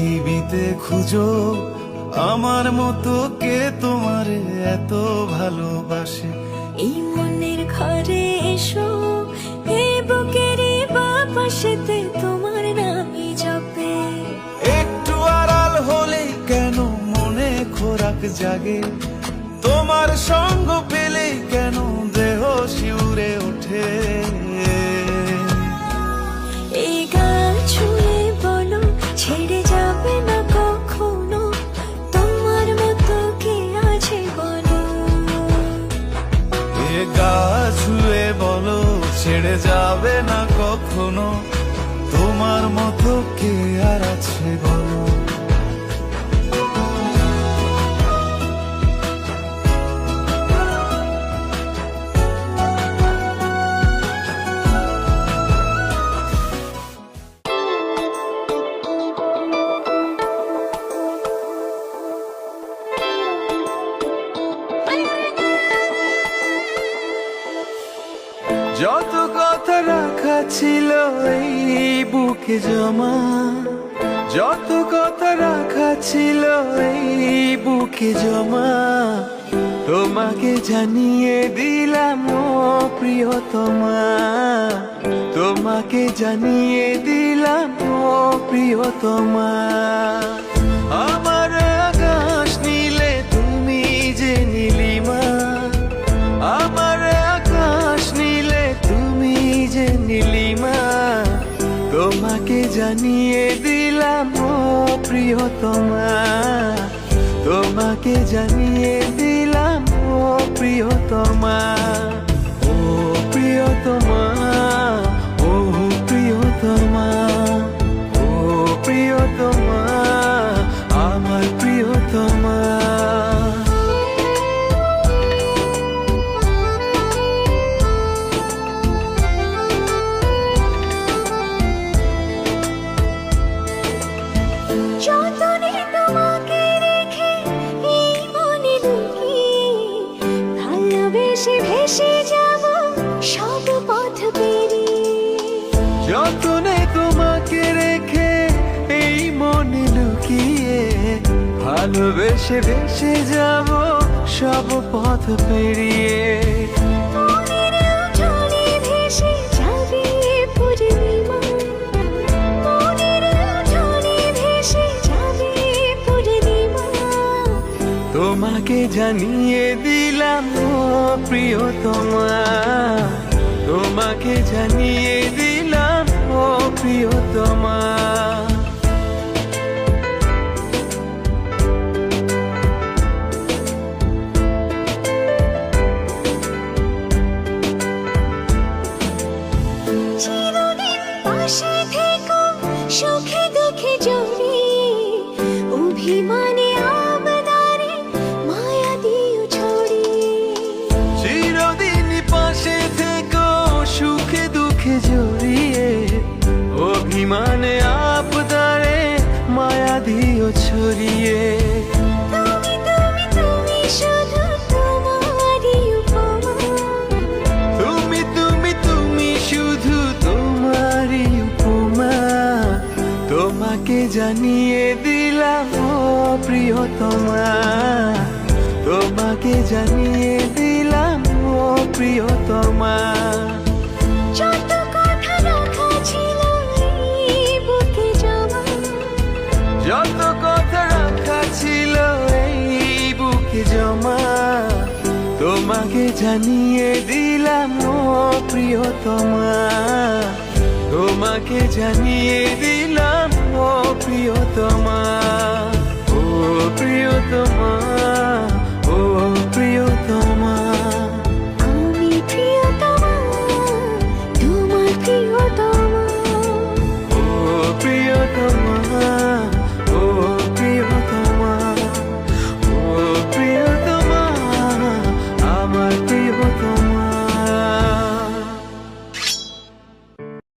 পৃথিবীতে খুঁজো আমার মতো কে তোমার এত ভালোবাসে। এই মনের ঘরে এসো, এই বুকেরই বাপাশেতে তোমার নামই জপে। একটু আড়াল হলেই কেন মনে খোরাক জাগে, তোমার সঙ্গ পেলেই কেন দেহ শিউরে ওঠে। এই গাল ছুঁয়ে বলো ছেড়ে যাবে না কখনো, তোমার মতো কে আছে বলো। এ গা ছুঁয়ে বলো ছেড়ে যাবে না কখনো, তোমার মতো কে আর আছে বলো। যত কথা রাখা ছিল এই বুকে জমা, যত কথা রাখা ছিল এই বুকে জমা, তোমাকে জানিয়ে দিলাম ও প্রিয়তমা, তোমাকে জানিয়ে দিলাম ও প্রিয়তমা। আমার আকাশ নীলে তুমি যে নীলিমা, আমার আকাশ নীলে তুমি যে নীলিমা, তোমাকে জানিয়ে দিলাম ও প্রিয়তমা, তোমাকে জানিয়ে দিলাম ও প্রিয়তমা। ও প্রিয়তমা, ও প্রিয়তমা, ও প্রিয়তমা, আমার প্রিয়তমা। যতনে তোমাকে রেখে এই মনে লুকিয়ে, ভালোবেসে ভেসে যাব সব পথ পেরিয়ে। যতনে তোমাকে রেখে এই মনে লুকিয়ে, ভালোবেসে ভেসে যাব সব পথ পেরিয়ে। মনের জলে ভেসে যাবে পূর্ণিমা, মনের জলে ভেসে যাবে পূর্ণিমা। তোমাকে জানিয়ে দিলাম ও প্রিয়তমা, তোমাকে জানিয়ে দিলাম ও প্রিয়তমা। চিরদিন পাশে থেকো সুখে দুঃখে জড়িয়ে, অভিমানে আবদারে মায়া দিও ছড়িয়ে। চিরদিন পাশে থেকো সুখে দুঃখে জড়িয়ে, অভিমানে আপদারে মায়া দিও ছড়িয়ে। তুমি তুমি তুমি শুধু তোমারই উপমা, তুমি তুমি তুমি শুধু তোমারই উপমা, তোমাকে জানিয়ে দিলাম ও প্রিয়তমা, তোমাকে জানিয়ে দিলাম ও প্রিয়তমা। যত কথা রাখা ছিল এই বুকে জমা, যত কথা রাখা ছিল এই বুকে জমা, তোমাকে জানিয়ে দিলাম ও প্রিয়তমা, তোমাকে জানিয়ে দিলাম ও প্রিয়তমা, ও প্রিয়তমা।